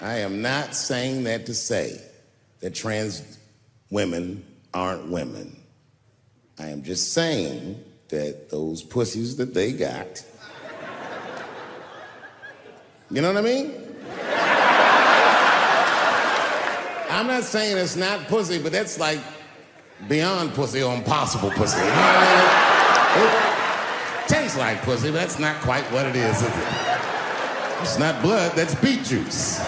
I am not saying that to say that trans women aren't women. I am just saying that those pussies that they got, you know what I mean? I'm not saying it's not pussy, but that's like beyond pussy or impossible pussy. You know what I mean? It tastes like pussy, but that's not quite what it is it? It's not blood, that's beet juice.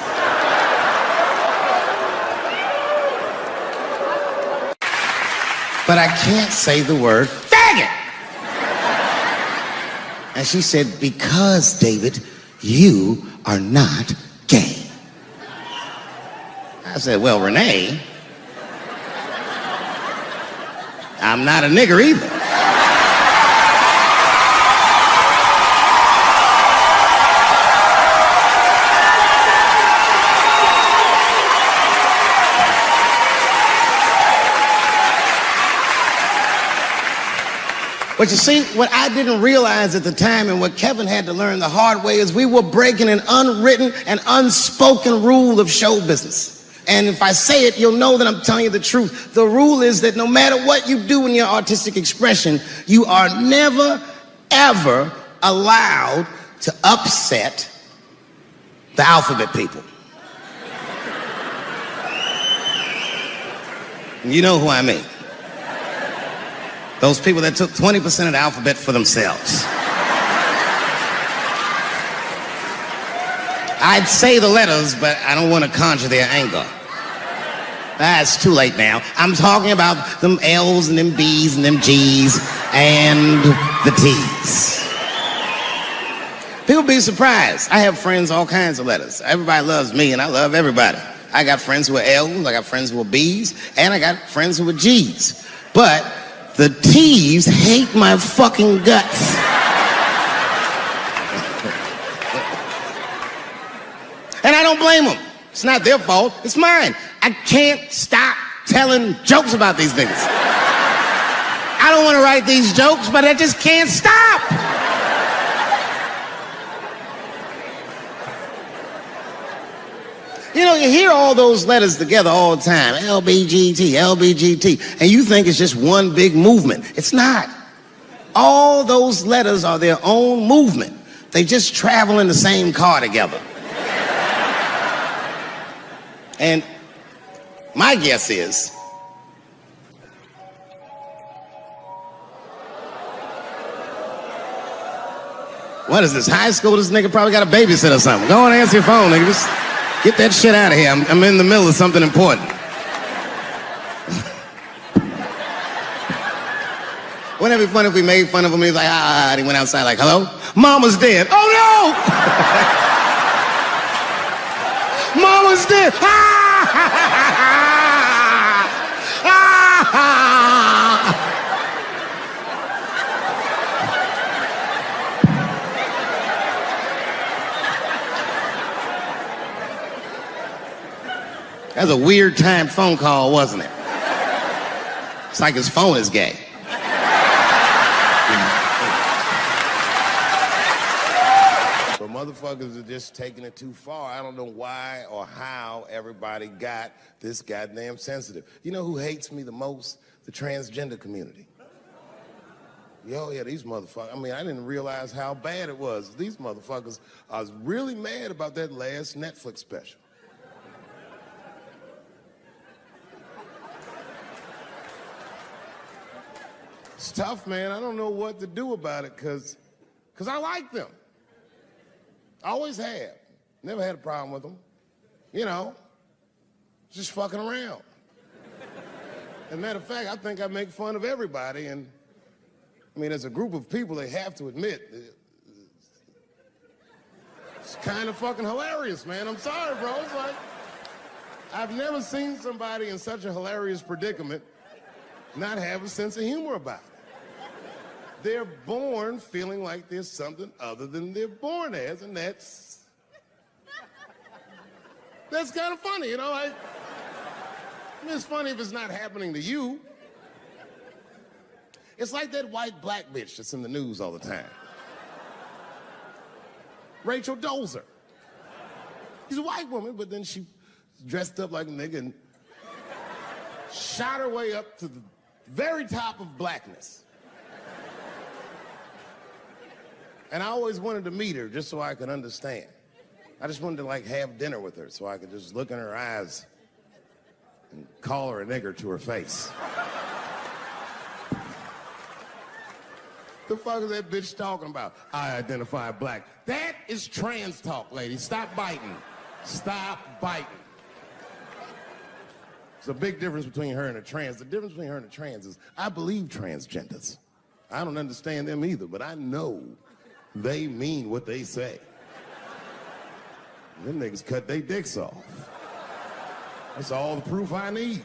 But I can't say the word faggot. And she said, because, David, you are not gay. I said, well, Renee, I'm not a nigger either. But you see, what I didn't realize at the time and what Kevin had to learn the hard way is we were breaking an unwritten and unspoken rule of show business. And if I say it, you'll know that I'm telling you the truth. The rule is that no matter what you do in your artistic expression, you are never, ever allowed to upset the alphabet people. You know who I mean. Those people that took 20% of the alphabet for themselves. I'd say the letters, but I don't want to conjure their anger. It's too late now. I'm talking about them L's and them B's and them G's and the T's. People be surprised. I have friends, all kinds of letters. Everybody loves me and I love everybody. I got friends who are L's, I got friends who are B's, and I got friends who are G's. But the T's hate my fucking guts. And I don't blame them. It's not their fault, it's mine. I can't stop telling jokes about these things. I don't want to write these jokes, but I just can't stop. You know, you hear all those letters together all the time, LBGT, LBGT, and you think it's just one big movement. It's not. All those letters are their own movement. They just travel in the same car together. And my guess is, what is this, high school? This nigga probably got a babysitter or something. Go and answer your phone, nigga. Just get that shit out of here. I'm in the middle of something important. Wouldn't it be funny if we made fun of him? He's like, and he went outside like, hello? Mama's dead. Oh no! Mama's dead. That was a weird time phone call, wasn't it? It's like his phone is gay. But motherfuckers are just taking it too far. I don't know why or how everybody got this goddamn sensitive. You know who hates me the most? The transgender community. Yo, yeah, these motherfuckers. I mean, I didn't realize how bad it was. These motherfuckers are really mad about that last Netflix special. It's tough, man. I don't know what to do about it because I like them. I always have. Never had a problem with them. You know, just fucking around. As a matter of fact, I think I make fun of everybody. And, I mean, as a group of people, they have to admit, it's kind of fucking hilarious, man. I'm sorry, bro. It's like, I've never seen somebody in such a hilarious predicament not have a sense of humor about it. They're born feeling like there's something other than they're born as, and that's kind of funny, you know? I mean, it's funny if it's not happening to you. It's like that white black bitch that's in the news all the time. Rachel Dolezal. She's a white woman, but then she dressed up like a nigga and shot her way up to the very top of blackness. And I always wanted to meet her just so I could understand. I just wanted to like have dinner with her so I could just look in her eyes and call her a nigger to her face. The fuck is that bitch talking about? I identify black. That is trans talk, lady. Stop biting. Stop biting. There's a big difference between her and a trans. The difference between her and a trans is I believe transgenders. I don't understand them either, but I know they mean what they say. Them niggas cut their dicks off. That's all the proof I need.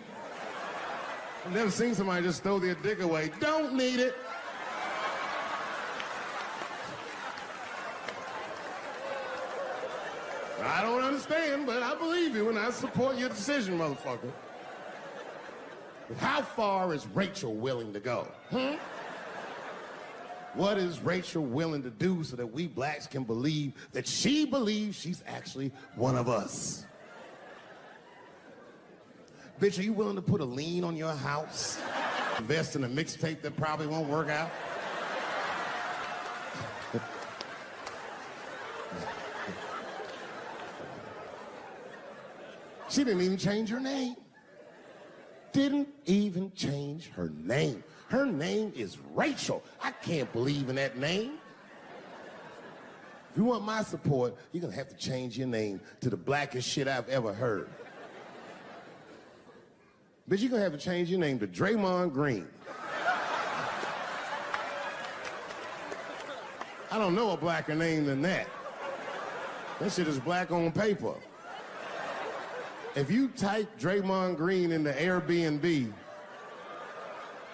I've never seen somebody just throw their dick away. Don't need it. I don't understand, but I believe you and I support your decision, motherfucker. But how far is Rachel willing to go? What is Rachel willing to do so that we blacks can believe that she believes she's actually one of us? Bitch, are you willing to put a lien on your house? Invest in a mixtape that probably won't work out? She didn't even change her name. Didn't even change her name. Her name is Rachel. I can't believe in that name. If you want my support, you're gonna have to change your name to the blackest shit I've ever heard. Bitch, you're gonna have to change your name to Draymond Green. I don't know a blacker name than that. That shit is black on paper. If you type Draymond Green into Airbnb,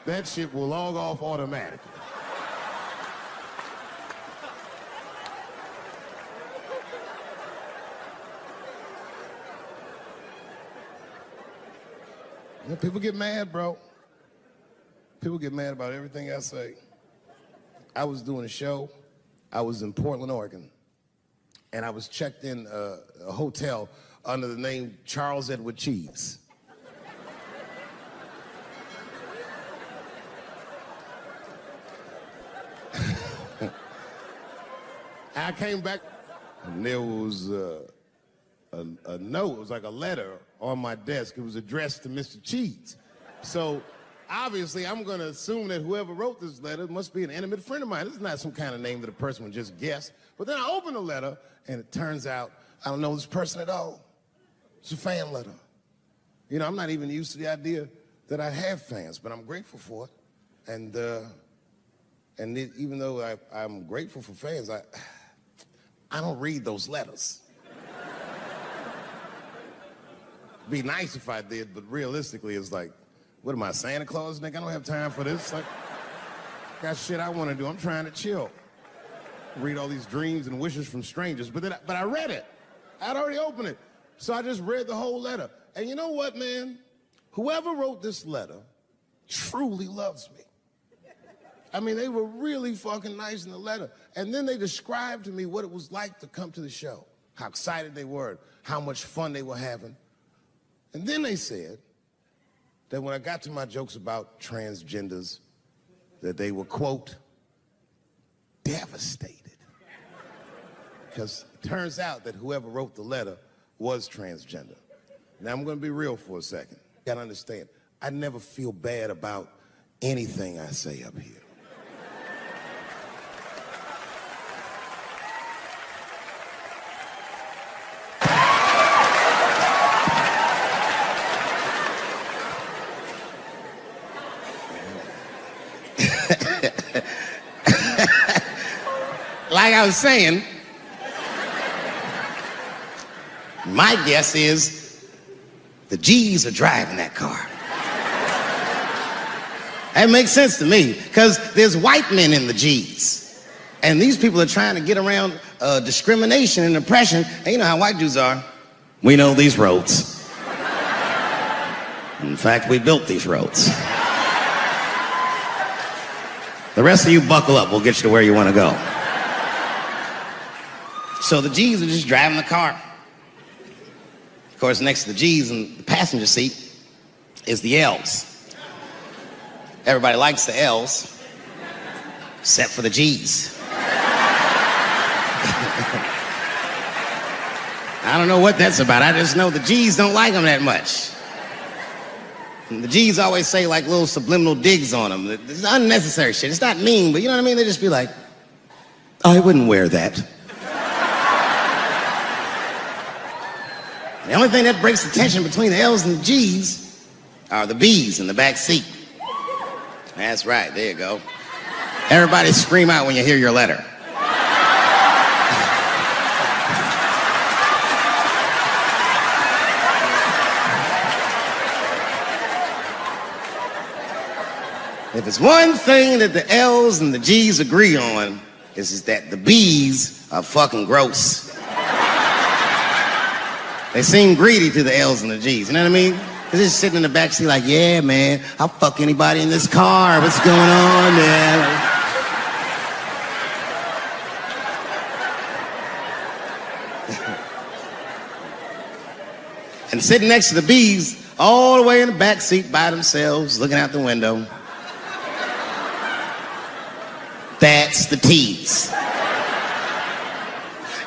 that shit will log off automatically. Yeah, people get mad, bro. People get mad about everything I say. I was doing a show. I was in Portland, Oregon, and I was checked in a hotel under the name Charles Edward Cheese. I came back, and there was a note. It was like a letter on my desk. It was addressed to Mr. Cheese. So obviously, I'm going to assume that whoever wrote this letter must be an intimate friend of mine. This is not some kind of name that a person would just guess. But then I open the letter, and it turns out I don't know this person at all. It's a fan letter. You know, I'm not even used to the idea that I have fans, but I'm grateful for it. And even though I'm grateful for fans, I don't read those letters. Be nice if I did, but realistically, it's like, what am I, Santa Claus, nigga? I don't have time for this. Like, got shit I want to do. I'm trying to chill. Read all these dreams and wishes from strangers. But I read it. I'd already opened it. So I just read the whole letter. And you know what, man? Whoever wrote this letter truly loves me. I mean, they were really fucking nice in the letter. And then they described to me what it was like to come to the show, how excited they were, how much fun they were having. And then they said that when I got to my jokes about transgenders, that they were, quote, devastated. Because it turns out that whoever wrote the letter was transgender. Now, I'm going to be real for a second. You got to understand, I never feel bad about anything I say up here. Like I was saying, my guess is the G's are driving that car. That makes sense to me, because there's white men in the G's. And these people are trying to get around discrimination and oppression. And you know how white dudes are. We know these roads. In fact, we built these roads. The rest of you buckle up. We'll get you to where you want to go. So the G's are just driving the car. Of course, next to the G's in the passenger seat is the L's. Everybody likes the L's, except for the G's. I don't know what that's about. I just know the G's don't like them that much. And the G's always say like little subliminal digs on them. It's unnecessary shit. It's not mean, but you know what I mean? They just be like, I wouldn't wear that. The only thing that breaks the tension between the L's and the G's are the B's in the back seat. That's right, there you go. Everybody scream out when you hear your letter. If it's one thing that the L's and the G's agree on, is that the B's are fucking gross. They seem greedy to the L's and the G's, you know what I mean? They're just sitting in the backseat like, yeah, man, I'll fuck anybody in this car. What's going on, man? And sitting next to the B's, all the way in the backseat by themselves, looking out the window. That's the T's.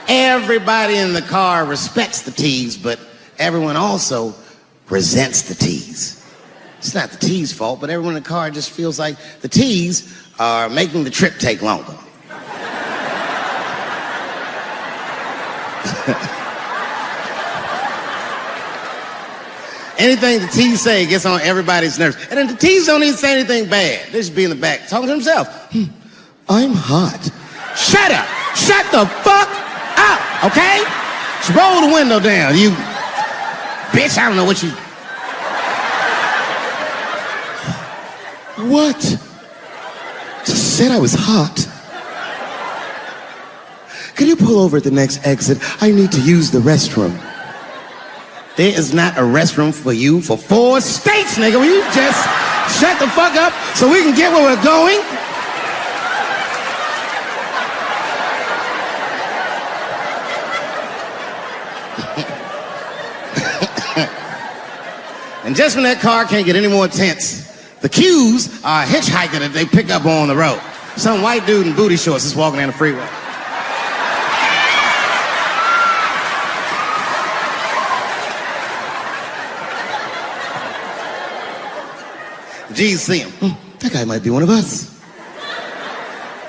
Everybody in the car respects the T's, but everyone also resents the T's. It's not the T's' fault, but everyone in the car just feels like the T's are making the trip take longer. Anything the T's say gets on everybody's nerves. And then the T's don't even say anything bad. They just be in the back talking to themselves. I'm hot. Shut up. Shut the fuck up, okay? Just roll the window down, you bitch. I don't know what you... What? Just said I was hot. Can you pull over at the next exit? I need to use the restroom. There is not a restroom for you for 4 states, nigga. Will you just shut the fuck up so we can get where we're going? And just when that car can't get any more tense, the Q's are a hitchhiker that they pick up on the road. Some white dude in booty shorts is walking down the freeway. The G's see him. That guy might be one of us.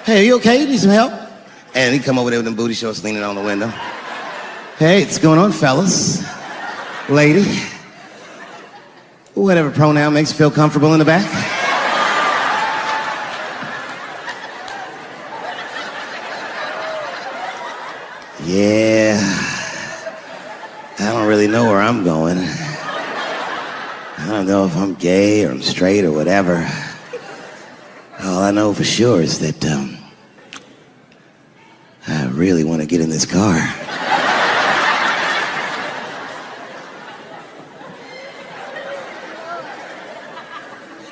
Hey, are you okay? You need some help? And he come over there with them booty shorts leaning on the window. Hey, what's going on, fellas? Lady? Whatever pronoun makes you feel comfortable in the back. Yeah, I don't really know where I'm going. I don't know if I'm gay or I'm straight or whatever. All I know for sure is that I really want to get in this car.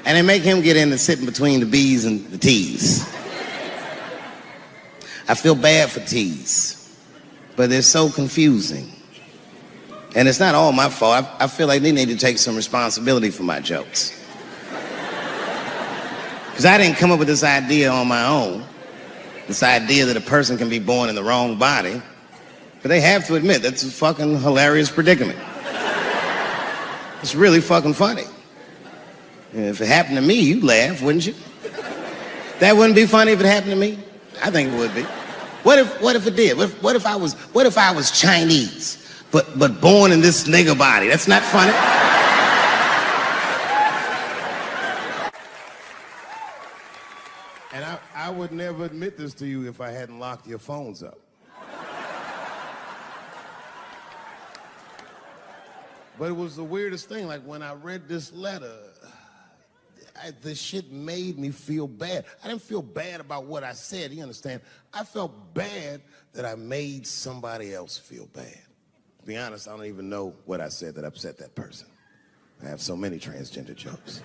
And they make him get in and sit in between the B's and the T's. I feel bad for T's, but they're so confusing. And it's not all my fault. I feel like they need to take some responsibility for my jokes. Because I didn't come up with this idea on my own. This idea that a person can be born in the wrong body. But they have to admit, that's a fucking hilarious predicament. It's really fucking funny. If it happened to me, you'd laugh, wouldn't you? That wouldn't be funny if it happened to me? I think it would be. What if it did? What if I was Chinese, but born in this nigga body? That's not funny. And I would never admit this to you if I hadn't locked your phones up. But it was the weirdest thing. Like when I read this letter, this shit made me feel bad. I didn't feel bad about what I said, you understand? I felt bad that I made somebody else feel bad. To be honest, I don't even know what I said that upset that person. I have so many transgender jokes.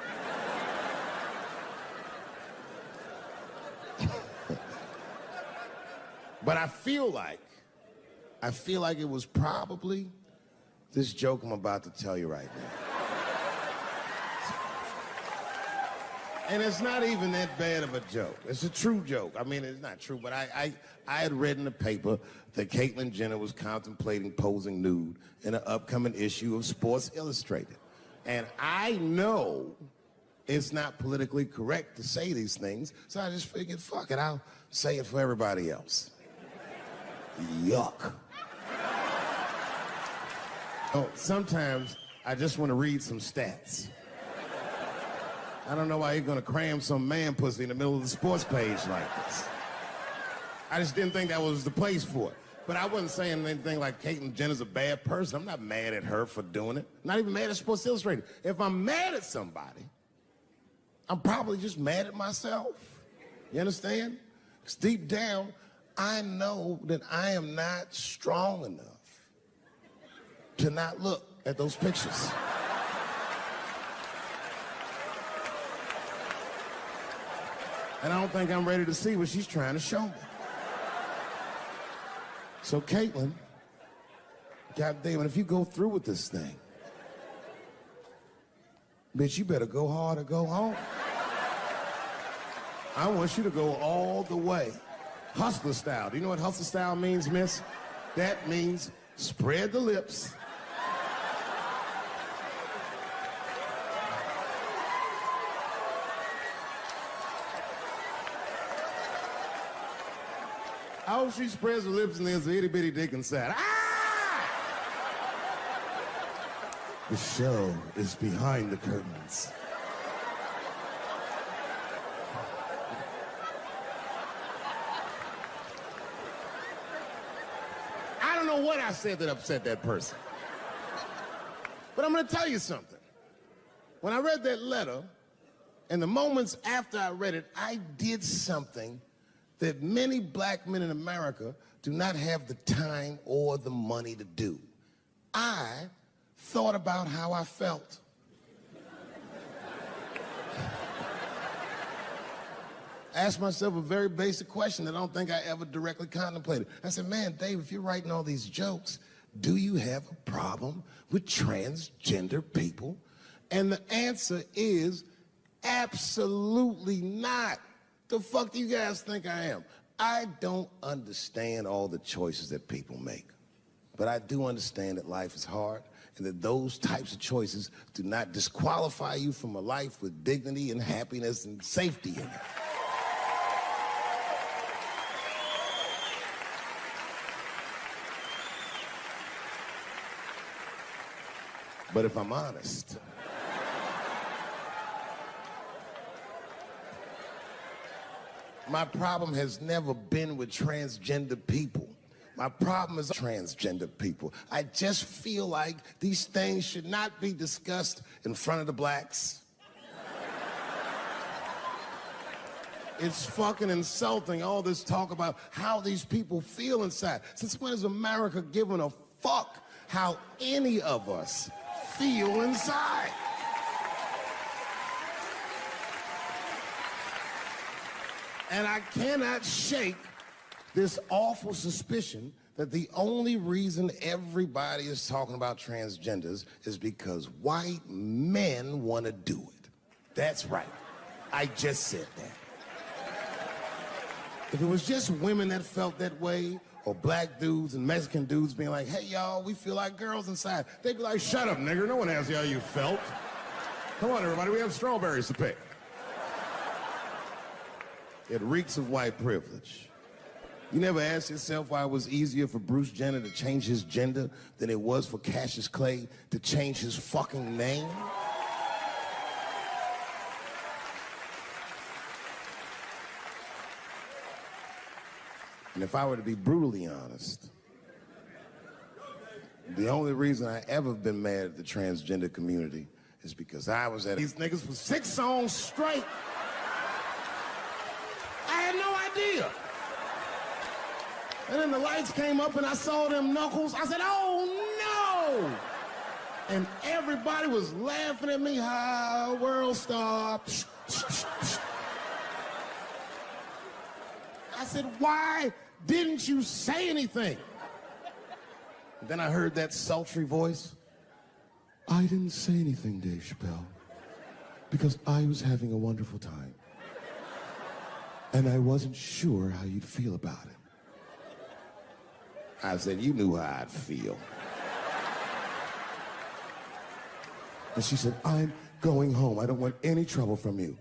But I feel like it was probably this joke I'm about to tell you right now. And it's not even that bad of a joke. It's a true joke. I mean, it's not true, but I had read in the paper that Caitlyn Jenner was contemplating posing nude in an upcoming issue of Sports Illustrated. And I know it's not politically correct to say these things, so I just figured, fuck it, I'll say it for everybody else. Yuck. Oh, sometimes I just want to read some stats. I don't know why you're gonna cram some man pussy in the middle of the sports page like this. I just didn't think that was the place for it. But I wasn't saying anything like Caitlyn Jenner's a bad person. I'm not mad at her for doing it. Not even mad at Sports Illustrated. If I'm mad at somebody, I'm probably just mad at myself. You understand? Because deep down, I know that I am not strong enough to not look at those pictures. And I don't think I'm ready to see what she's trying to show me. So Caitlyn, goddamn it, if you go through with this thing, bitch, you better go hard or go home. I want you to go all the way. Hustler style. Do you know what hustler style means, miss? That means spread the lips. I hope she spreads her lips and there's an itty bitty dick inside. Ah! The show is behind the curtains. I don't know what I said that upset that person. But I'm gonna tell you something. When I read that letter, and the moments after I read it, I did something that many black men in America do not have the time or the money to do. I thought about how I felt. Asked myself a very basic question that I don't think I ever directly contemplated. I said, man, Dave, if you're writing all these jokes, do you have a problem with transgender people? And the answer is absolutely not. The fuck do you guys think I am? I don't understand all the choices that people make. But I do understand that life is hard and that those types of choices do not disqualify you from a life with dignity and happiness and safety in it. But if I'm honest, my problem has never been with transgender people. My problem is transgender people. I just feel like these things should not be discussed in front of the blacks. It's fucking insulting, all this talk about how these people feel inside. Since when has America given a fuck how any of us feel inside? And I cannot shake this awful suspicion that the only reason everybody is talking about transgenders is because white men want to do it. That's right. I just said that. If it was just women that felt that way, or black dudes and Mexican dudes being like, hey, y'all, we feel like girls inside, they'd be like, shut up, nigger. No one asked you how you felt. Come on, everybody, we have strawberries to pick. It reeks of white privilege. You never asked yourself why it was easier for Bruce Jenner to change his gender than it was for Cassius Clay to change his fucking name? And if I were to be brutally honest, the only reason I ever been mad at the transgender community is because I was at these niggas for 6 songs straight. I had no idea. And then the lights came up and I saw them knuckles. I said, oh no! And everybody was laughing at me. Hi, world star. I said, why didn't you say anything? And then I heard that sultry voice. I didn't say anything, Dave Chappelle, because I was having a wonderful time. And I wasn't sure how you'd feel about it. I said, you knew how I'd feel. And she said, I'm going home. I don't want any trouble from you.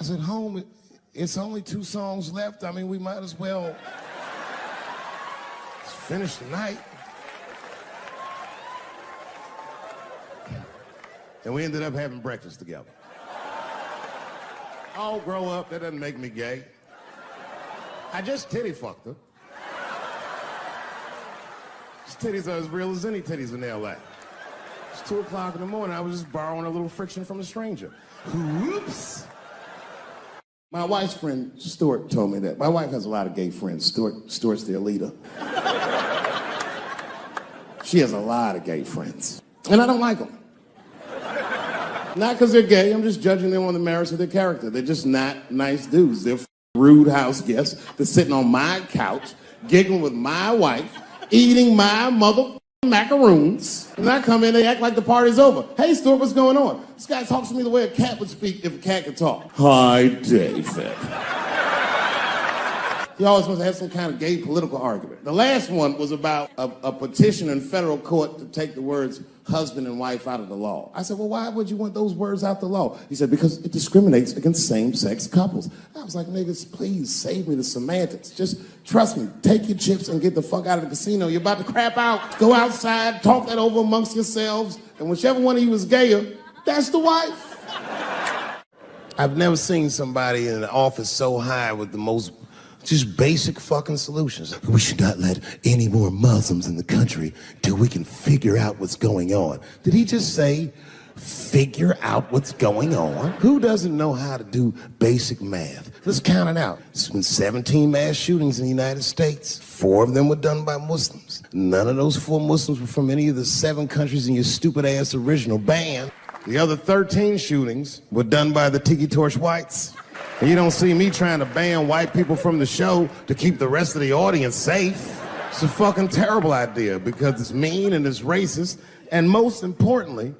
I said, home, it's only 2 songs left. I mean, we might as well finish the night. And we ended up having breakfast together. I'll grow up, that doesn't make me gay. I just titty fucked her. His titties are as real as any titties in L.A. It's 2 o'clock in the morning, I was just borrowing a little friction from a stranger. Whoops. My wife's friend, Stuart, told me that. My wife has a lot of gay friends. Stuart's their leader. She has a lot of gay friends. And I don't like them. Not because they're gay, I'm just judging them on the merits of their character. They're just not nice dudes. They're rude house guests. They're sitting on my couch, giggling with my wife, eating my mother macaroons. And I come in, they act like the party's over. Hey, Stuart, what's going on? This guy talks to me the way a cat would speak if a cat could talk. Hi, David. He always wants to have some kind of gay political argument. The last one was about a petition in federal court to take the words husband and wife out of the law. I said, well, why would you want those words out the law? He said, because it discriminates against same-sex couples. I was like, niggas, please save me the semantics. Just trust me, take your chips and get the fuck out of the casino. You're about to crap out. Go outside, talk that over amongst yourselves, and whichever one of you is gayer, that's the wife. I've never seen somebody in an office so high with the most just basic fucking solutions. We should not let any more Muslims in the country till we can figure out what's going on. Did he just say, figure out what's going on? Who doesn't know how to do basic math? Let's count it out. There's been 17 mass shootings in the United States. 4 of them were done by Muslims. None of those 4 Muslims were from any of the 7 countries in your stupid ass original band. The other 13 shootings were done by the Tiki Torch whites. And you don't see me trying to ban white people from the show to keep the rest of the audience safe. It's a fucking terrible idea because it's mean and it's racist. And most importantly,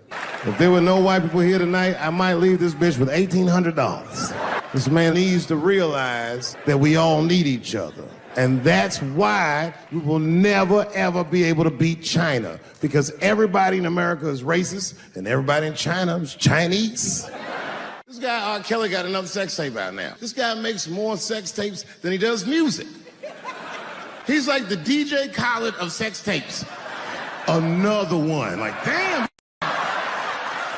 if there were no white people here tonight, I might leave this bitch with $1,800. This man needs to realize that we all need each other. And that's why we will never, ever be able to beat China. Because everybody in America is racist and everybody in China is Chinese. This guy, R. Kelly, got another sex tape out now. This guy makes more sex tapes than he does music. He's like the DJ Khaled of sex tapes. Another one. Like, damn.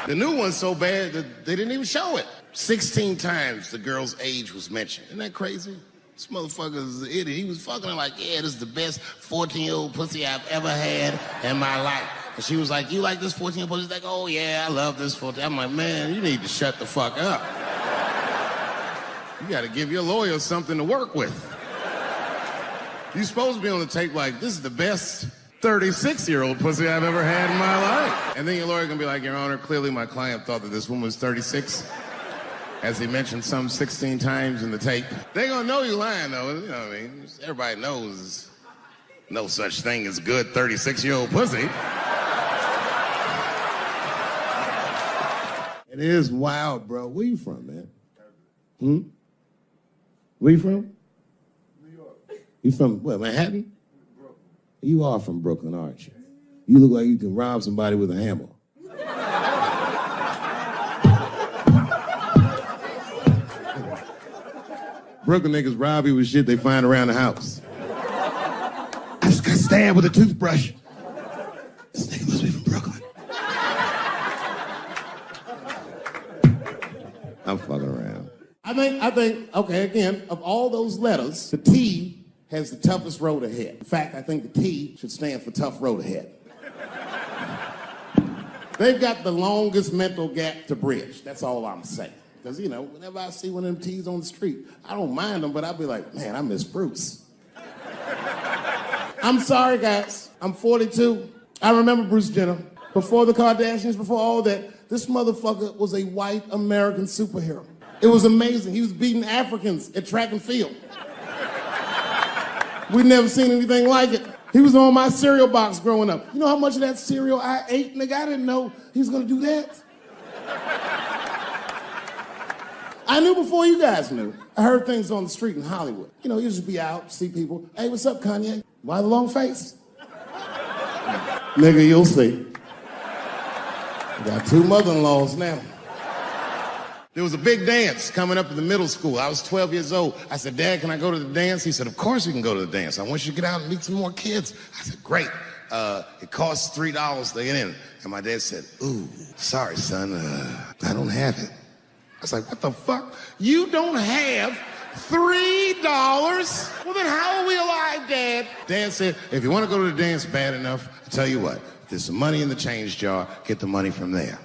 The new one's so bad that they didn't even show it. 16 times the girl's age was mentioned. Isn't that crazy? This motherfucker's an idiot. He was fucking her like, yeah, this is the best 14-year-old pussy I've ever had in my life. And she was like, you like this 14-year-old pussy? He's like, oh yeah, I love this 14. I'm like, man, you need to shut the fuck up. You gotta give your lawyer something to work with. You're supposed to be on the tape like, this is the best 36-year-old pussy I've ever had in my life. And then your lawyer gonna be like, Your Honor, clearly my client thought that this woman was 36. As he mentioned some 16 times in the tape. They gonna know you lying though, you know what I mean? Everybody knows no such thing as good 36-year-old pussy. It is wild, bro. Where you from, man? Where you from? New York. You from, what, Manhattan? Brooklyn. You are from Brooklyn, aren't you? You look like you can rob somebody with a hammer. Brooklyn niggas rob you with shit they find around the house. I just got stabbed with a toothbrush. This nigga must be from Brooklyn. I'm fucking around. I think, okay, again, of all those letters, the T has the toughest road ahead. In fact, I think the T should stand for tough road ahead. They've got the longest mental gap to bridge. That's all I'm saying. Because, you know, whenever I see one of them T's on the street, I don't mind them, but I'll be like, man, I miss Bruce. I'm sorry, guys. I'm 42. I remember Bruce Jenner. Before the Kardashians, before all that, this motherfucker was a white American superhero. It was amazing. He was beating Africans at track and field. We'd never seen anything like it. He was on my cereal box growing up. You know how much of that cereal I ate, nigga? I didn't know he was gonna do that. I knew before you guys knew. I heard things on the street in Hollywood. You know, you just be out, see people. Hey, what's up, Kanye? Why the long face? Nigga, you'll see. Got 2 mother-in-laws now. There was a big dance coming up in the middle school. I was 12 years old. I said, Dad, can I go to the dance? He said, of course you can go to the dance. I want you to get out and meet some more kids. I said, great. It costs $3 to get in. And my dad said, ooh, sorry, son, I don't have it. I was like, what the fuck? You don't have $3? Well, then how are we alive, Dad? Dad said, if you want to go to the dance bad enough, I'll tell you what, there's some money in the change jar, get the money from there.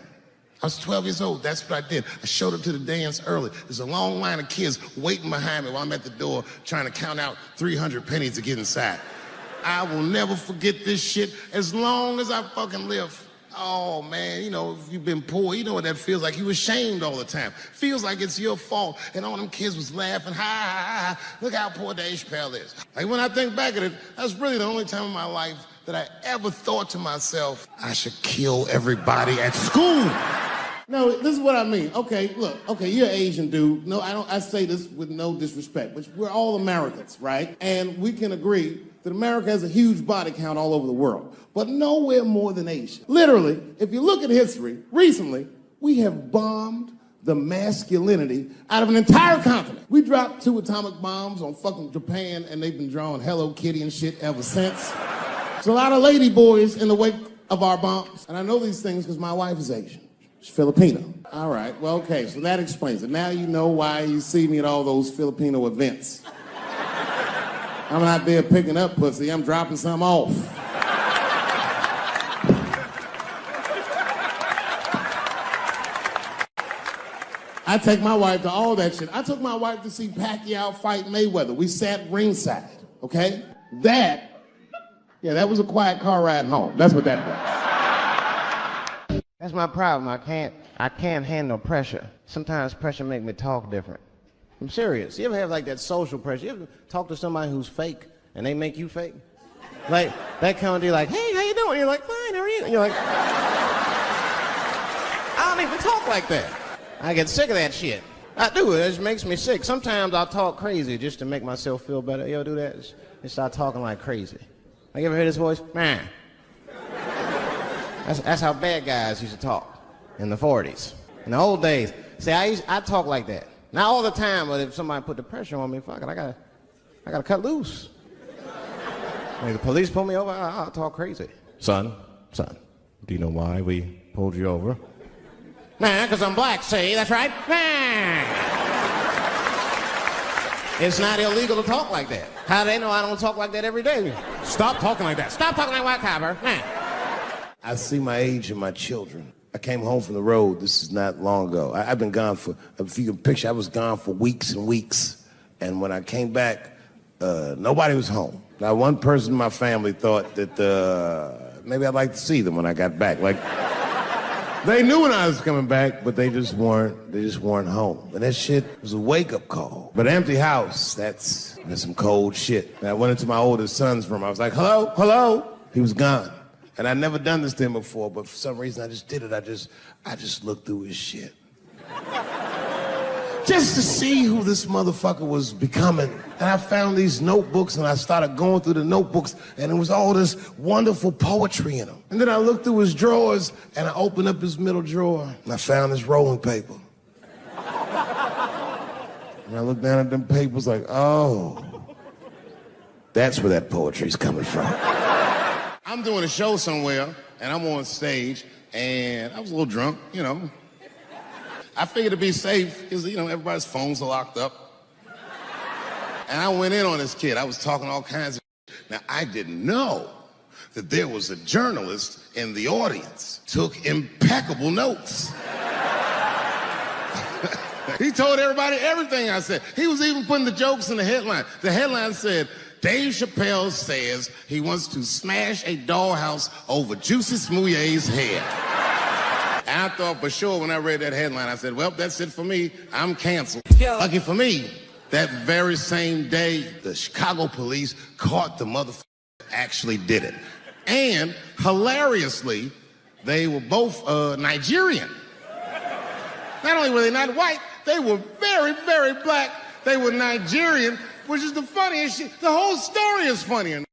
I was 12 years old, that's what I did. I showed up to the dance early. There's a long line of kids waiting behind me while I'm at the door trying to count out 300 pennies to get inside. I will never forget this shit as long as I fucking live. Oh, man, you know, if you've been poor, you know what that feels like. You ashamed all the time. Feels like it's your fault. And all them kids was laughing, ha, ha, ha, ha. Look how poor Dave Chappelle is. Like, when I think back at it, that's really the only time in my life that I ever thought to myself, I should kill everybody at school. No, this is what I mean. Okay, look, okay, you're an Asian dude. No, I say this with no disrespect, but we're all Americans, right? And we can agree that America has a huge body count all over the world, but nowhere more than Asia. Literally, if you look at history, recently, we have bombed the masculinity out of an entire continent. We dropped 2 atomic bombs on fucking Japan, and they've been drawing Hello Kitty and shit ever since. There's a lot of lady boys in the wake of our bombs, and I know these things because my wife is Asian. She's Filipino. All right, well, okay, so that explains it. Now you know why you see me at all those Filipino events. I'm not there picking up pussy, I'm dropping some off. I take my wife to all that shit. I took my wife to see Pacquiao fight Mayweather. We sat ringside, okay? That was a quiet car ride home. That's what that was. That's my problem. I can't handle pressure. Sometimes pressure make me talk different. I'm serious. You ever have like that social pressure? You ever talk to somebody who's fake and they make you fake? Like that kind of deal, like, hey, how you doing? You're like, fine, how are you? And you're like, I don't even talk like that. I get sick of that shit. I do. It just makes me sick. Sometimes I'll talk crazy just to make myself feel better. You ever do that? Just start talking like crazy. Like, you ever hear this voice? Man. That's how bad guys used to talk in the 40s. In the old days. See, I talk like that. Not all the time, but if somebody put the pressure on me, fuck it, I gotta cut loose. If the police pull me over, I'll talk crazy. Son, do you know why we pulled you over? Nah, because I'm black, see, that's right. Nah. It's not illegal to talk like that. How do they know I don't talk like that every day? Stop talking like that. Stop talking like white copper. Nah. I see my age in my children. I came home from the road. This is not long ago. I've been gone for, if you can picture, I was gone for weeks and weeks. And when I came back, nobody was home. Now, one person in my family thought that maybe I'd like to see them when I got back. Like, they knew when I was coming back, but they just weren't home. And that shit was a wake-up call. But an empty house, that's some cold shit. And I went into my oldest son's room. I was like, hello, hello. He was gone. And I'd never done this to him before, but for some reason I just did it. I just looked through his shit. Just to see who this motherfucker was becoming. And I found these notebooks and I started going through the notebooks and there was all this wonderful poetry in them. And then I looked through his drawers and I opened up his middle drawer and I found this rolling paper. And I looked down at them papers like, oh, that's where that poetry's coming from. I'm doing a show somewhere, and I'm on stage, and I was a little drunk, you know. I figured to be safe, because, you know, everybody's phones are locked up. And I went in on this kid. I was talking all kinds of shit. Now, I didn't know that there was a journalist in the audience. Took impeccable notes. He told everybody everything I said. He was even putting the jokes in the headline. The headline said, Dave Chappelle says he wants to smash a dollhouse over Juicy Smouye's head. And I thought for sure when I read that headline, I said, well, that's it for me. I'm canceled. Lucky for me, that very same day, the Chicago police caught the motherfucker actually did it. And hilariously, they were both Nigerian. Not only were they not white, they were very, very black. They were Nigerian, which is the funniest shit. The whole story is funny.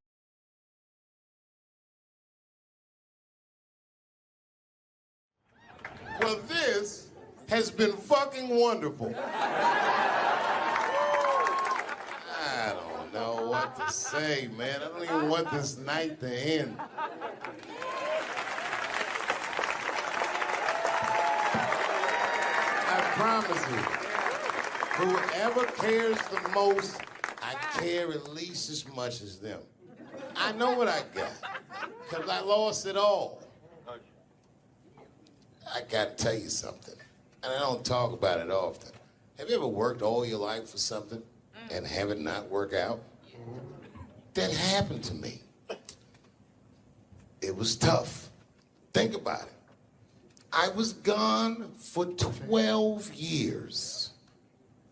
Well, this has been fucking wonderful. I don't know what to say, man. I don't even want this night to end. I promise you, whoever cares the most, I care at least as much as them. I know what I got, because I lost it all. I got to tell you something, and I don't talk about it often. Have you ever worked all your life for something and have it not work out? That happened to me. It was tough. Think about it. I was gone for 12 years.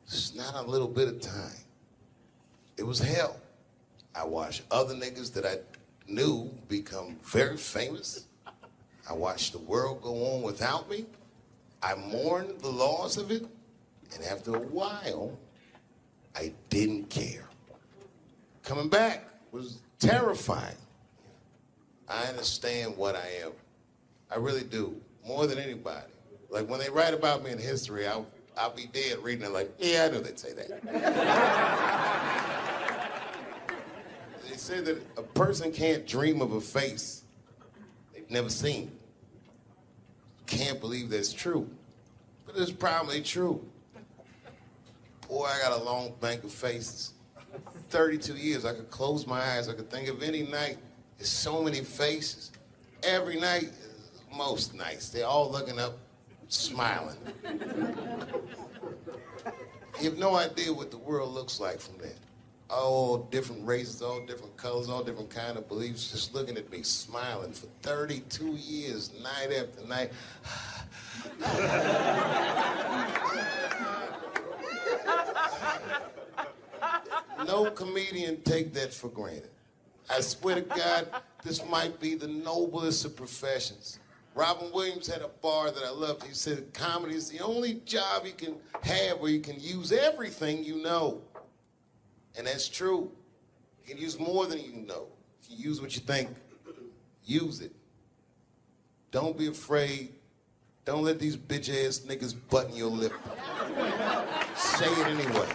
It's not a little bit of time. It was hell. I watched other niggas that I knew become very famous. I watched the world go on without me. I mourned the loss of it. And after a while, I didn't care. Coming back was terrifying. I understand what I am. I really do, more than anybody. Like when they write about me in history, I'll be dead reading it like, yeah, I knew they'd say that. They say that a person can't dream of a face they've never seen. Can't believe that's true, but it's probably true. Boy, I got a long bank of faces. 32 years, I could close my eyes, I could think of any night. There's so many faces. Every night, most nights, they're all looking up, smiling. You have no idea what the world looks like from there. All different races, all different colors, all different kind of beliefs, just looking at me, smiling for 32 years, night after night. No comedian take that for granted. I swear to God, this might be the noblest of professions. Robin Williams had a bar that I loved. He said comedy is the only job you can have where you can use everything you know. And that's true. You can use more than you know. If you use what you think, use it. Don't be afraid. Don't let these bitch-ass niggas button your lip. Say it anyway.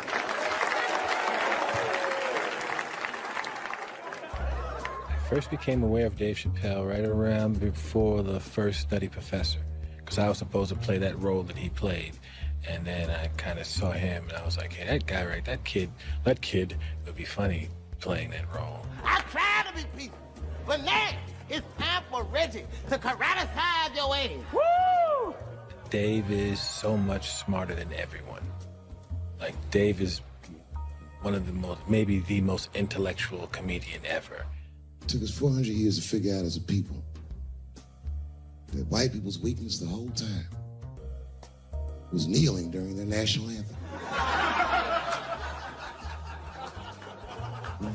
I first became aware of Dave Chappelle right around before the first Nutty Professor, because I was supposed to play that role that he played. And then I kind of saw him, and I was like, hey, that guy, right, that kid would be funny playing that role. I try to be peaceful, but now it's time for Reggie to karate-size your ass. Woo! Dave is so much smarter than everyone. Like, Dave is one of the most, maybe the most intellectual comedian ever. It took us 400 years to figure out as a people that white people's weakness the whole time was kneeling during their national anthem.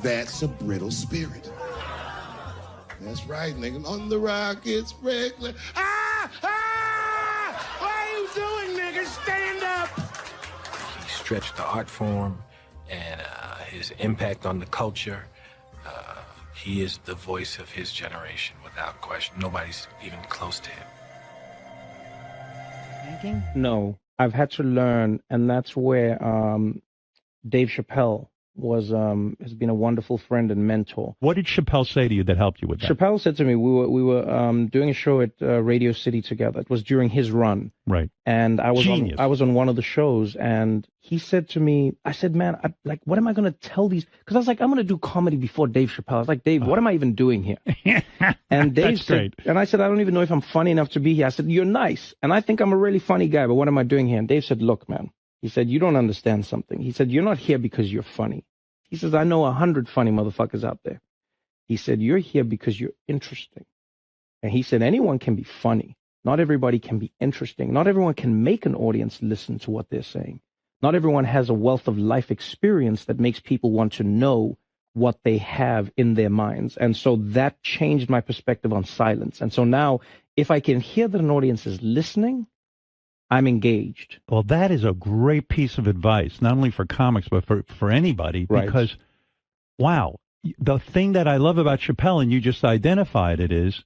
That's a brittle spirit. That's right, nigga. On the rockets, regular. Ah! Ah! What are you doing, nigga? Stand up! He stretched the art form and his impact on the culture. He is the voice of his generation, without question. Nobody's even close to him. Thinking? No. I've had to learn, and that's where Dave Chappelle has been a wonderful friend and mentor. What did Chappelle say to you that helped you with that? Chappelle said to me, we were doing a show at Radio City together. It was during his run, right? And I was on one of the shows, and he said to me, I said, man, what am I going to tell these? Because I was like, I'm going to do comedy before Dave Chappelle. I was like, Dave, what am I even doing here? And Dave said, and I said, I don't even know if I'm funny enough to be here. I said, you're nice, and I think I'm a really funny guy, but what am I doing here? And Dave said, look, man. He said, you don't understand something. He said, you're not here because you're funny. He says, I know 100 funny motherfuckers out there. He said, you're here because you're interesting. And he said, anyone can be funny. Not everybody can be interesting. Not everyone can make an audience listen to what they're saying. Not everyone has a wealth of life experience that makes people want to know what they have in their minds. And so that changed my perspective on silence. And so now, if I can hear that an audience is listening, I'm engaged. Well, that is a great piece of advice, not only for comics, but for anybody, Right. because, wow, the thing that I love about Chappelle, and you just identified it, is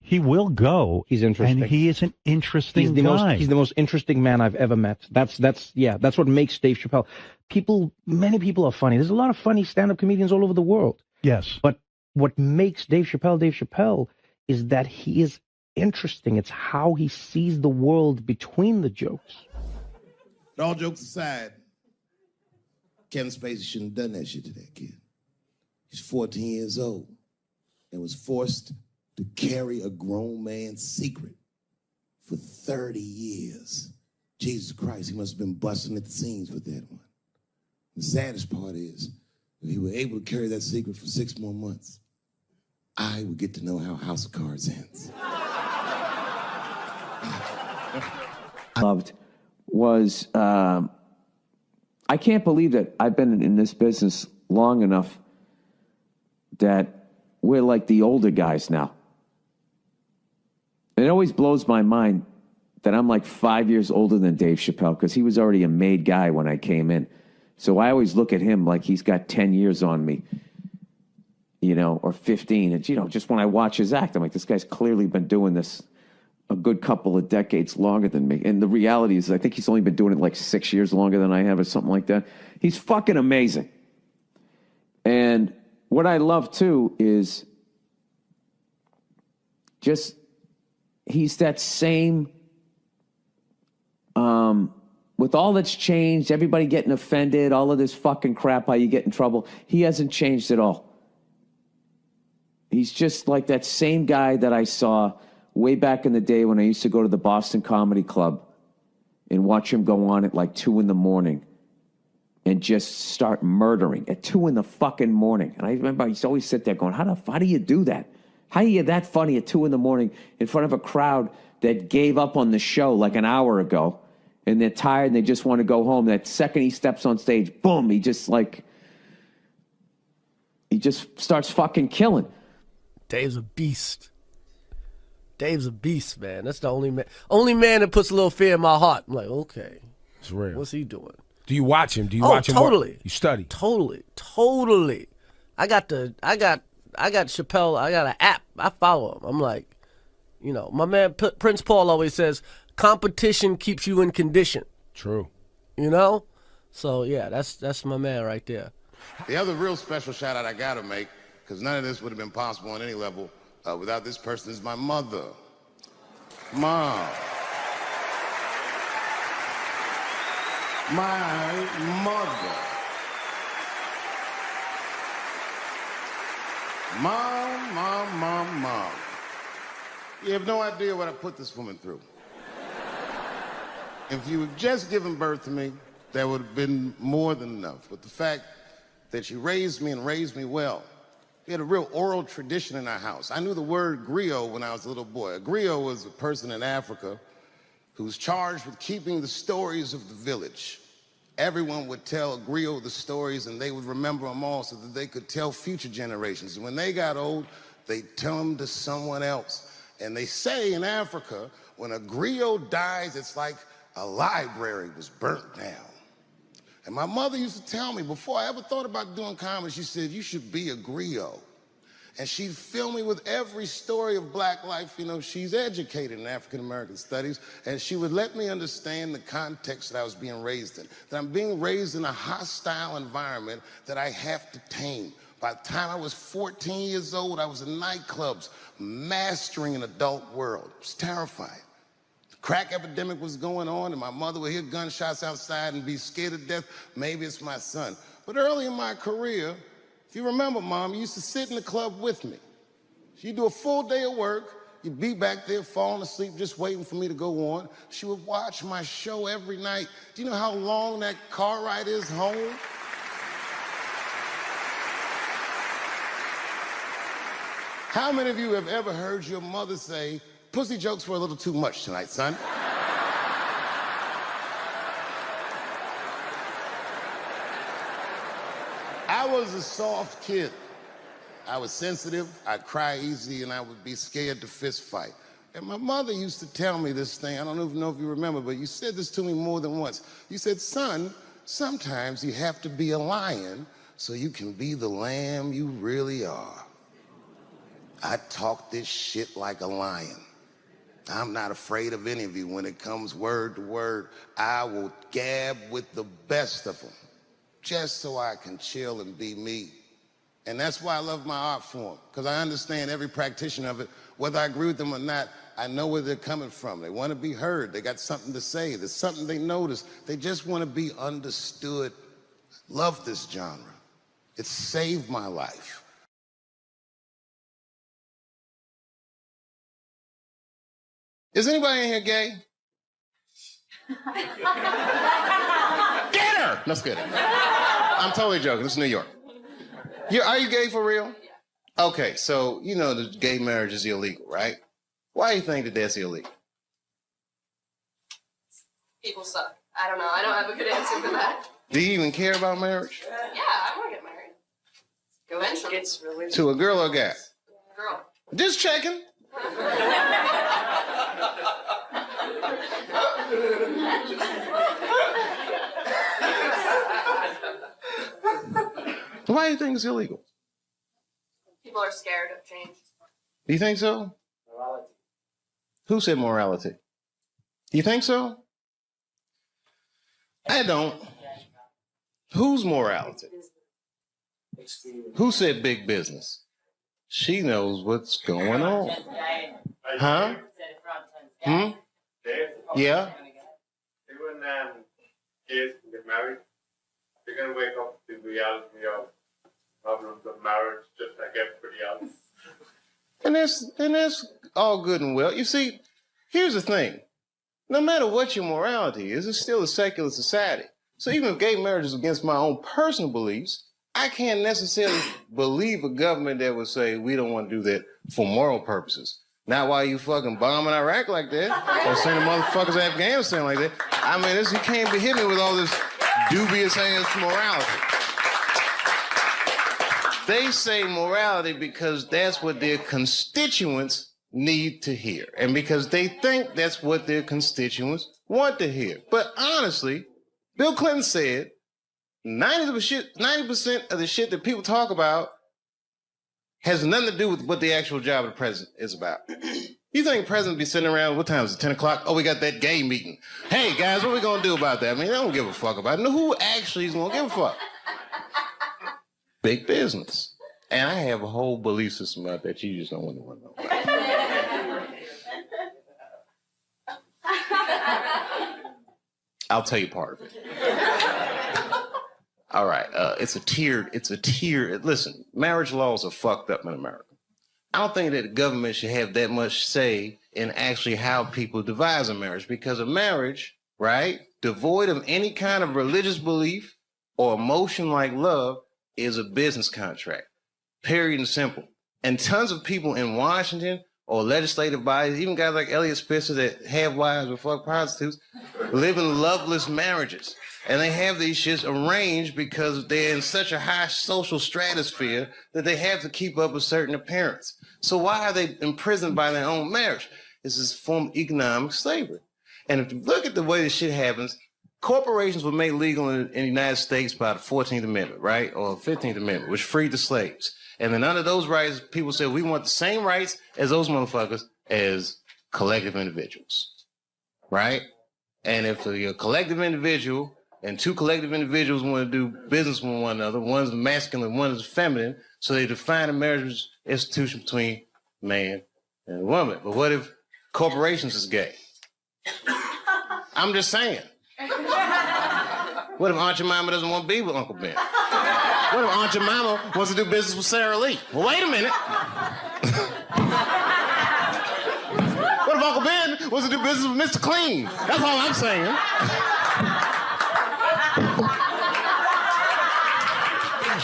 he will go. He's interesting. And he is an interesting guy. He's the most interesting man I've ever met. That's what makes Dave Chappelle. Many people are funny. There's a lot of funny stand-up comedians all over the world. Yes. But what makes Dave Chappelle is that he is interesting. It's how he sees the world between the jokes. But all jokes aside, Kevin Spacey shouldn't have done that shit to that kid. He's 14 years old and was forced to carry a grown man's secret for 30 years. Jesus Christ, he must have been busting at the seams with that one. The saddest part is, if he were able to carry that secret for 6 more months, I would get to know how House of Cards ends. Loved was, I can't believe that I've been in this business long enough that we're like the older guys now. It always blows my mind that I'm like 5 years older than Dave Chappelle, because he was already a made guy when I came in. So I always look at him like he's got 10 years on me, you know, or 15. And, you know, just when I watch his act, I'm like, this guy's clearly been doing this a good couple of decades longer than me. And the reality is, I think he's only been doing it like 6 years longer than I have or something like that. He's fucking amazing. And what I love, too, is just he's that same, with all that's changed, everybody getting offended, all of this fucking crap, how you get in trouble, he hasn't changed at all. He's just like that same guy that I saw way back in the day when I used to go to the Boston Comedy Club and watch him go on at like 2 a.m. and just start murdering at 2 a.m. And I remember I used to always sit there going, how do you do that? How are you that funny at 2 a.m. in front of a crowd that gave up on the show like an hour ago, and they're tired and they just want to go home? That second he steps on stage, boom, he just starts fucking killing. Dave's a beast. Dave's a beast, man. That's the only man that puts a little fear in my heart. I'm like, okay, it's real. What's he doing? Do you watch him? Do you watch him? Totally. You study? Totally. I got Chappelle. I got an app. I follow him. I'm like, you know, my man Prince Paul always says, competition keeps you in condition. True. You know? So, yeah, that's my man right there. The other real special shout out I gotta make, because none of this would have been possible on any level without this person, is my mother. Mom. My mother. Mom. You have no idea what I put this woman through. If you had just given birth to me, that would have been more than enough. But the fact that she raised me and raised me well, we had a real oral tradition in our house. I knew the word griot when I was a little boy. A griot was a person in Africa who's charged with keeping the stories of the village. Everyone would tell a griot the stories, and they would remember them all so that they could tell future generations. And when they got old, they'd tell them to someone else. And they say in Africa, when a griot dies, it's like a library was burnt down. And my mother used to tell me, before I ever thought about doing comedy, she said, you should be a griot. And she'd fill me with every story of black life. You know, she's educated in African-American studies, and she would let me understand the context that I was being raised in, that I'm being raised in a hostile environment that I have to tame. By the time I was 14 years old, I was in nightclubs, mastering an adult world. It was terrifying. The crack epidemic was going on, and my mother would hear gunshots outside and be scared to death. Maybe it's my son. But early in my career, if you remember, Mom, you used to sit in the club with me. She'd do a full day of work. You'd be back there falling asleep, just waiting for me to go on. She would watch my show every night. Do you know how long that car ride is home? How many of you have ever heard your mother say, pussy jokes were a little too much tonight, son? I was a soft kid. I was sensitive, I'd cry easy, and I would be scared to fist fight. And my mother used to tell me this thing, I don't know if you remember, but you said this to me more than once. You said, son, sometimes you have to be a lion so you can be the lamb you really are. I talk this shit like a lion. I'm not afraid of any of you. When it comes word to word, I will gab with the best of them, just so I can chill and be me. And that's why I love my art form, because I understand every practitioner of it. Whether I agree with them or not, I know where they're coming from. They want to be heard. They got something to say. There's something they notice. They just want to be understood. Love this genre. It saved my life. Is anybody in here gay? Get her! Let's get her. I'm totally joking. This is New York. Are you gay for real? Okay, so you know that gay marriage is illegal, right? Why do you think that that's illegal? People suck. I don't know. I don't have a good answer for that. Do you even care about marriage? Yeah, I want to get married. Eventually. It's really... To a girl or a guy? Girl. Just checking. Why do you think it's illegal? People are scared of change. Do you think so? Morality. Who said morality? Do you think so? I don't. Whose morality? Who said big business? She knows what's going on. Huh? Hmm? Yeah? Even gays can get married. They're going to wake up to the reality of problems of marriage just like everybody else. And that's all good and well. You see, here's the thing. No matter what your morality is, it's still a secular society. So even if gay marriage is against my own personal beliefs, I can't necessarily believe a government that would say we don't want to do that for moral purposes. Not while you fucking bombing Iraq like that, or sending motherfuckers to Afghanistan like that. I mean, you can't be hitting me with all this dubious ass morality. They say morality because that's what their constituents need to hear, and because they think that's what their constituents want to hear. But honestly, Bill Clinton said 90% of the shit that people talk about has nothing to do with what the actual job of the president is about. You think the president be sitting around, what time is it, 10 o'clock? Oh, we got that gay meeting. Hey, guys, what are we going to do about that? I mean, they don't give a fuck about it. No, who actually is going to give a fuck? Big business. And I have a whole belief system out there that you just don't want to know about. I'll tell you part of it. All right, it's a tiered, listen, marriage laws are fucked up in America. I don't think that the government should have that much say in actually how people devise a marriage, because a marriage, right, devoid of any kind of religious belief or emotion like love is a business contract, period and simple. And tons of people in Washington or legislative bodies, even guys like Elliot Spitzer that have wives or fuck prostitutes, live in loveless marriages. And they have these shits arranged because they're in such a high social stratosphere that they have to keep up a certain appearance. So why are they imprisoned by their own marriage? This is a form of economic slavery. And if you look at the way this shit happens, corporations were made legal in the United States by the 14th Amendment, right? Or 15th Amendment, which freed the slaves. And then under those rights, people said, we want the same rights as those motherfuckers as collective individuals, right? And if you're a collective individual and two collective individuals want to do business with one another, one's masculine, one is feminine, so they define a marriage institution between man and woman. But what if corporations is gay? I'm just saying. What if Aunt Jemima doesn't want to be with Uncle Ben? What if Aunt Jemima wants to do business with Sarah Lee? Well, wait a minute. What if Uncle Ben wants to do business with Mr. Clean? That's all I'm saying.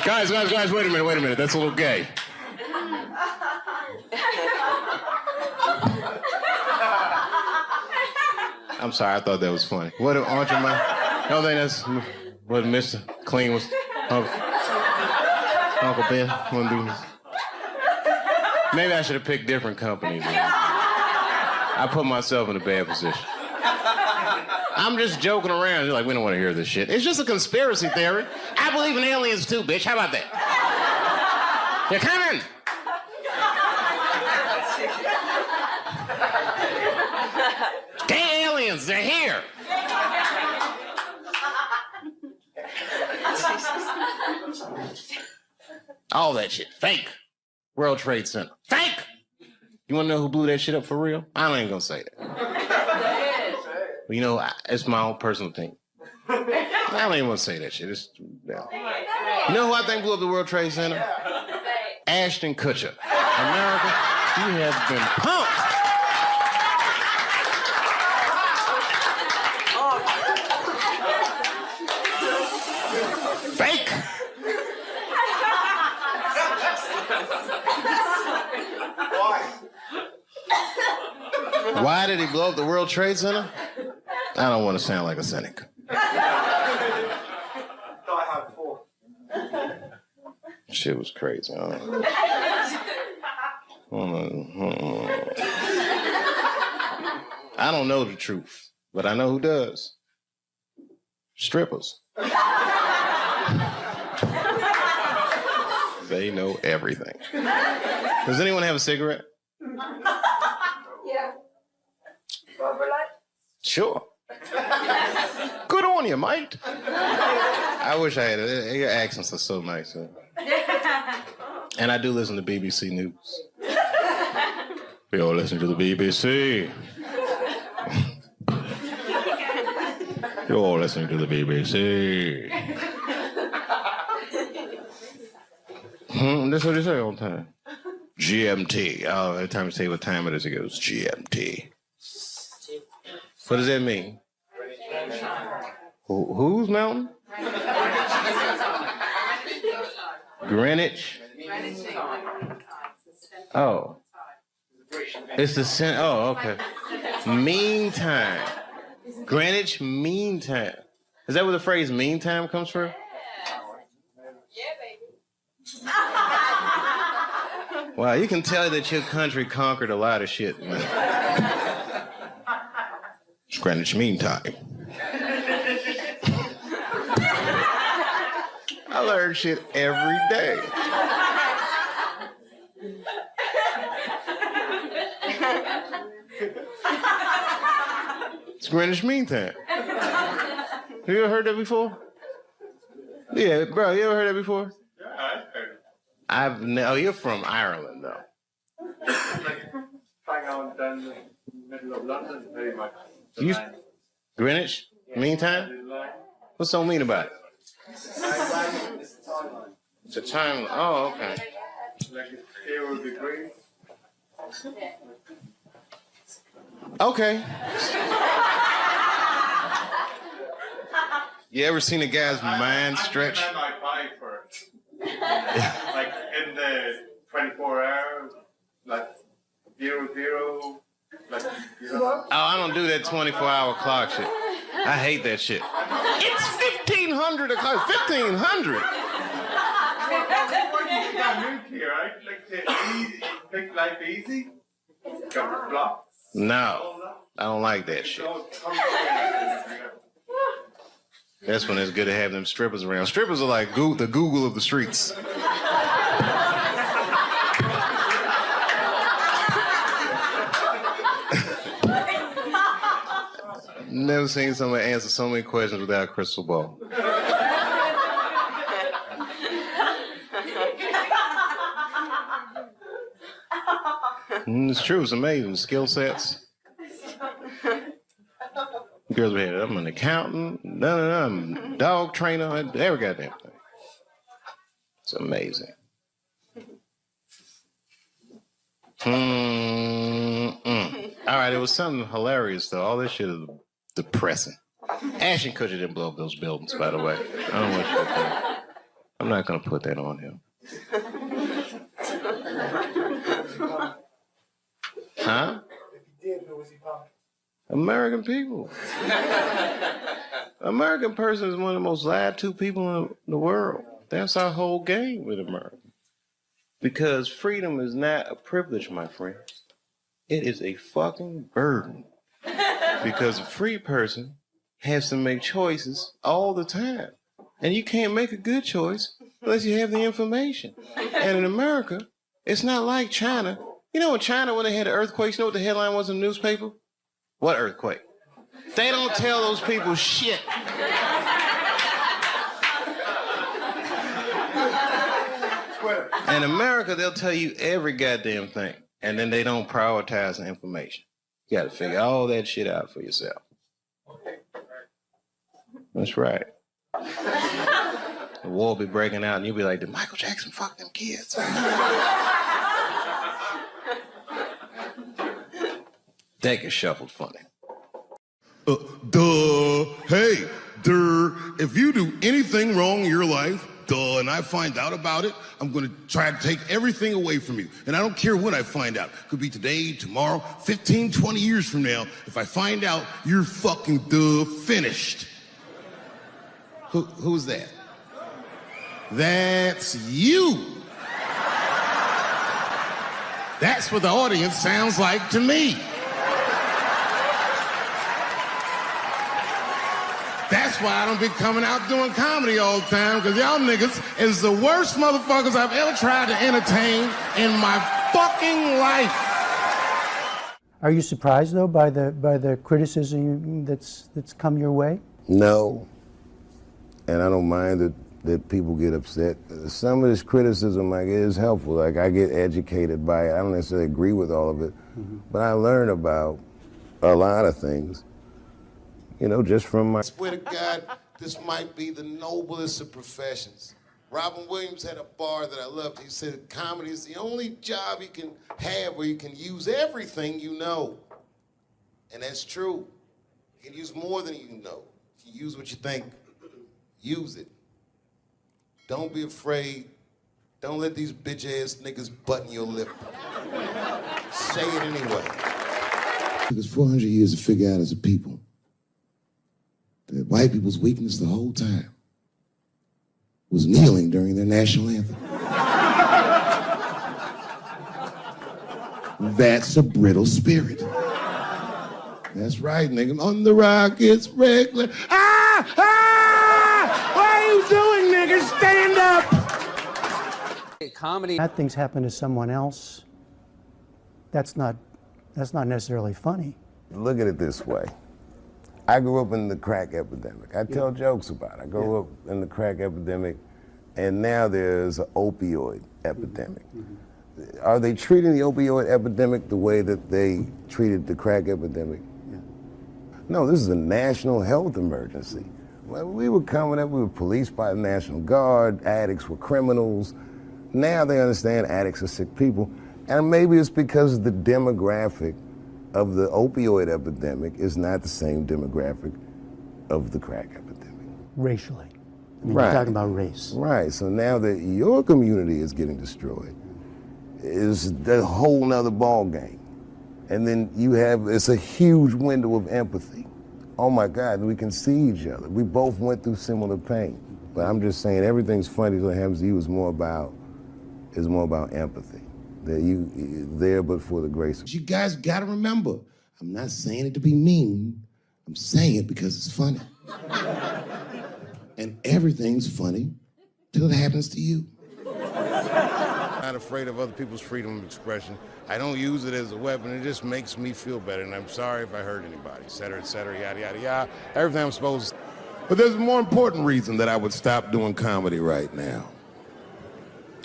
Guys, wait a minute. That's a little gay. I'm sorry, I thought that was funny. What if Aunt Jemima? I don't think that's what Mr. Clean was. Oh. Uncle Ben, wanna do this? Maybe I should have picked different companies. I put myself in a bad position. I'm just joking around. You're like, we don't want to hear this shit. It's just a conspiracy theory. I believe in aliens too, bitch. How about that? They're coming. Gay aliens, they're here. All that shit, fake. World Trade Center, fake. You want to know who blew that shit up for real? I ain't gonna say that. You know, it's my own personal thing. I don't even want to say that shit. Yeah. You know who I think blew up the World Trade Center? Ashton Kutcher. America, you have been pumped. Fake. Why did he blow up the World Trade Center? I don't want to sound like a cynic. Shit was crazy. I don't know the truth, but I know who does. Strippers. They know everything. Does anyone have a cigarette? Yeah. Sure. Good on you, mate. I wish I had it. Your accents are so nice. Huh? And I do listen to BBC News. We all listen to the BBC. You're all listening to the BBC. That's what they say all the time. GMT. Oh, every time you say what time it is, it goes GMT. What does that mean? Whose mountain? Greenwich. Oh. It's the oh, okay. Meantime. Greenwich Mean Time. Is that where the phrase meantime comes from? Wow, you can tell that your country conquered a lot of shit, man. It's Greenwich Mean Time. I learn shit every day. It's Greenwich Mean Time. Have you ever heard that before? Yeah, bro, you ever heard that before? Yeah, I've heard it. Oh, you're from Ireland, though. Hang on down the middle of London, very much. Greenwich? Meantime? What's so mean about it? It's a time. Oh, okay. Like it's 0 degrees. Okay. You ever seen a guy's mind stretch? I buy for it. Like in the 24 hours, like 0, like, you know. Oh, I don't do that 24-hour clock shit. I hate that shit. It's 1,500 o'clock. 1,500. Here, right? Like to make life easy. Got the blocks. No, I don't like that shit. That's when it's good to have them strippers around. Strippers are like the Google of the streets. Never seen somebody answer so many questions without a crystal ball. It's true. It's amazing. Skill sets. Girls be here. I'm an accountant. I'm a dog trainer. Every goddamn thing. It's amazing. All right, it was something hilarious though. All this shit is depressing. Ashton Kutcher didn't blow up those buildings, by the way. I don't want you to think. I'm not gonna put that on him. Huh? American people. American person is one of the most lied to people in the world. That's our whole game with America. Because freedom is not a privilege, my friend. It is a fucking burden. Because a free person has to make choices all the time. And you can't make a good choice unless you have the information. And in America, it's not like China. You know in China when they had the earthquakes, you know what the headline was in the newspaper? What earthquake? They don't tell those people shit. In America, they'll tell you every goddamn thing, and then they don't prioritize the information. You gotta figure all that shit out for yourself. That's right. The war will be breaking out, and you'll be like, did Michael Jackson fuck them kids? That gets shuffled funny. Hey, if you do anything wrong in your life, and I find out about it, I'm gonna try to take everything away from you. And I don't care when I find out. Could be today, tomorrow, 15, 20 years from now. If I find out, you're fucking finished. Who's that? That's you. That's what the audience sounds like to me. That's why I don't be coming out doing comedy all the time, because y'all niggas is the worst motherfuckers I've ever tried to entertain in my fucking life. Are you surprised though by the criticism that's come your way? No, and I don't mind that people get upset. Some of this criticism like is helpful. Like I get educated by it. I don't necessarily agree with all of it, but I learn about a lot of things. You know, just from my... I swear to God, this might be the noblest of professions. Robin Williams had a bar that I loved. He said comedy is the only job you can have where you can use everything you know. And that's true. You can use more than you know. You use what you think. Use it. Don't be afraid. Don't let these bitch-ass niggas button your lip. Say it anyway. It took us 400 years to figure out as a people that white people's weakness the whole time was kneeling during their national anthem. That's a brittle spirit. That's right, nigga. On the rock, it's regular. Ah! Ah! What are you doing, nigga? Stand up! Comedy. Bad things happen to someone else. That's not necessarily funny. Look at it this way. I grew up in the crack epidemic. I tell jokes about it. I grew up in the crack epidemic, and now there's an opioid epidemic. Are they treating the opioid epidemic the way that they treated the crack epidemic? No, this is a national health emergency. When we were coming up, we were policed by the National Guard, addicts were criminals. Now they understand addicts are sick people. And maybe it's because the demographic of the opioid epidemic is not the same demographic of the crack epidemic. Racially. I mean, you're talking about race. Right, so now that your community is getting destroyed, is a whole nother ball game. And then it's a huge window of empathy. Oh my God, we can see each other. We both went through similar pain. But I'm just saying everything's funny that happens to you is more about empathy. That you there but for the grace. You guys gotta remember, I'm not saying it to be mean. I'm saying it because it's funny. And everything's funny till it happens to you. I'm not afraid of other people's freedom of expression. I don't use it as a weapon. It just makes me feel better. And I'm sorry if I hurt anybody, et cetera, yada, yada, yada. Everything I'm supposed to. But there's a more important reason that I would stop doing comedy right now.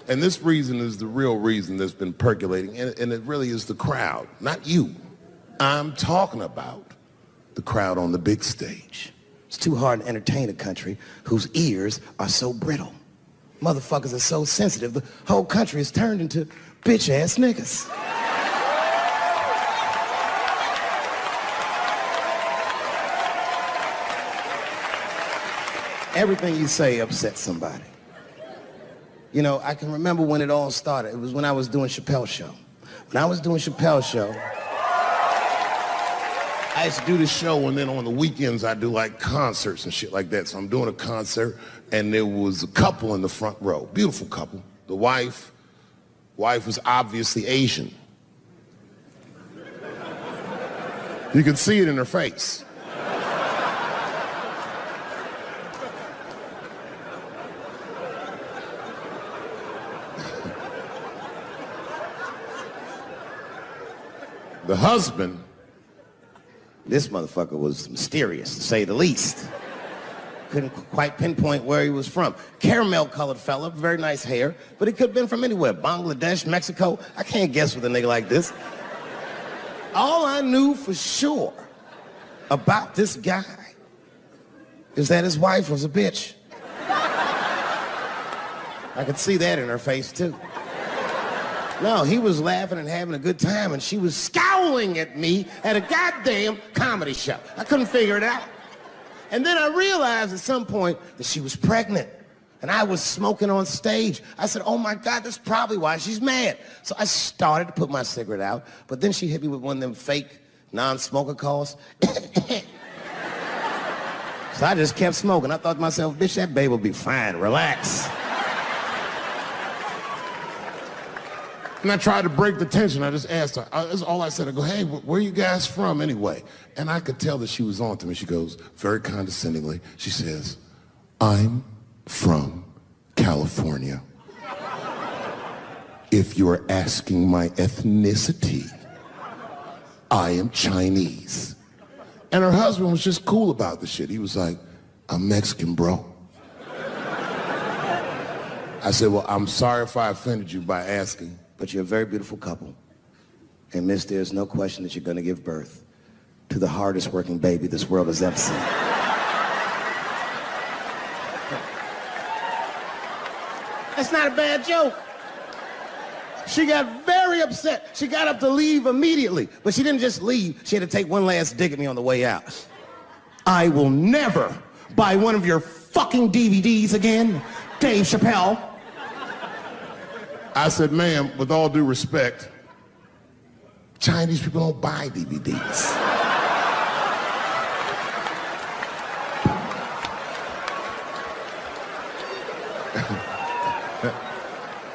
And this reason is the real reason that's been percolating, and it really is the crowd, not you. I'm talking about the crowd on the big stage. It's too hard to entertain a country whose ears are so brittle. Motherfuckers are so sensitive, the whole country is turned into bitch-ass niggas. Everything you say upsets somebody. You know, I can remember when it all started. It was when I was doing Chappelle show. When I was doing Chappelle show, I used to do the show, and then on the weekends I do like concerts and shit like that. So I'm doing a concert, and there was a couple in the front row, beautiful couple. The wife was obviously Asian. You could see it in her face. The husband, this motherfucker was mysterious, to say the least. Couldn't quite pinpoint where he was from. Caramel-colored fella, very nice hair, but he could have been from anywhere. Bangladesh, Mexico. I can't guess with a nigga like this. All I knew for sure about this guy is that his wife was a bitch. I could see that in her face, too. No, he was laughing and having a good time, and she was scowling at me at a goddamn comedy show. I couldn't figure it out. And then I realized at some point that she was pregnant, and I was smoking on stage. I said, oh my God, that's probably why she's mad. So I started to put my cigarette out, but then she hit me with one of them fake non-smoker calls. So I just kept smoking. I thought to myself, bitch, that baby will be fine, relax. and I tried to break the tension. I just asked her, that's all I said. I go, hey, where are you guys from anyway? And I could tell that she was on to me. She goes, very condescendingly, she says, I'm from California. If you're asking my ethnicity, I am Chinese. And her husband was just cool about the shit. He was like, I'm Mexican, bro. I said, well, I'm sorry if I offended you by asking. But you're a very beautiful couple. And miss, there's no question that you're gonna give birth to the hardest working baby this world has ever seen. That's not a bad joke. She got very upset. She got up to leave immediately, but she didn't just leave. She had to take one last dig at me on the way out. I will never buy one of your fucking DVDs again, Dave Chappelle. I said, ma'am, with all due respect, Chinese people don't buy DVDs.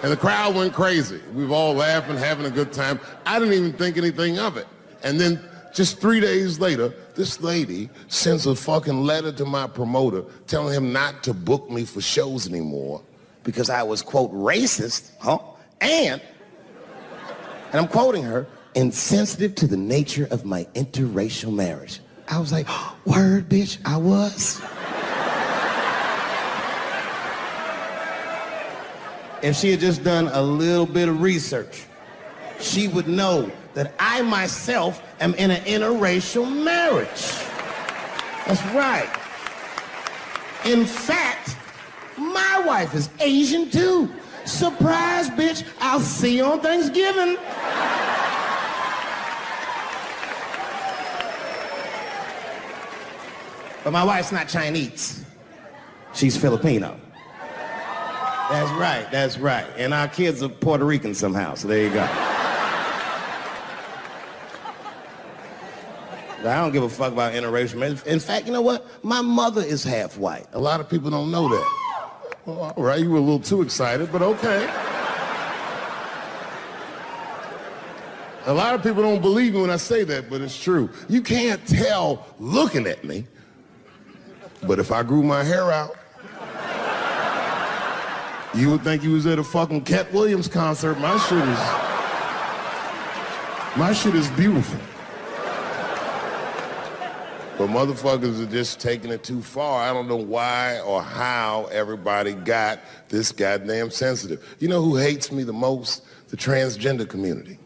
And the crowd went crazy. We were all laughing, having a good time. I didn't even think anything of it. And then just 3 days later, this lady sends a fucking letter to my promoter telling him not to book me for shows anymore because I was, quote, racist, and I'm quoting her, insensitive to the nature of my interracial marriage. I was like, word, bitch, I was. If she had just done a little bit of research, she would know that I myself am in an interracial marriage. That's right. In fact, my wife is Asian too. Surprise, bitch, I'll see you on Thanksgiving. But my wife's not Chinese. She's Filipino. That's right, that's right. And our kids are Puerto Rican somehow, so there you go. But I don't give a fuck about interracial marriage. In fact, you know what? My mother is half white. A lot of people don't know that. Well, all right, you were a little too excited, but okay. A lot of people don't believe me when I say that, but it's true. You can't tell looking at me, but if I grew my hair out, you would think you was at a fucking Katt Williams concert. My shit is beautiful. But motherfuckers are just taking it too far. I don't know why or how everybody got this goddamn sensitive. You know who hates me the most? The transgender community.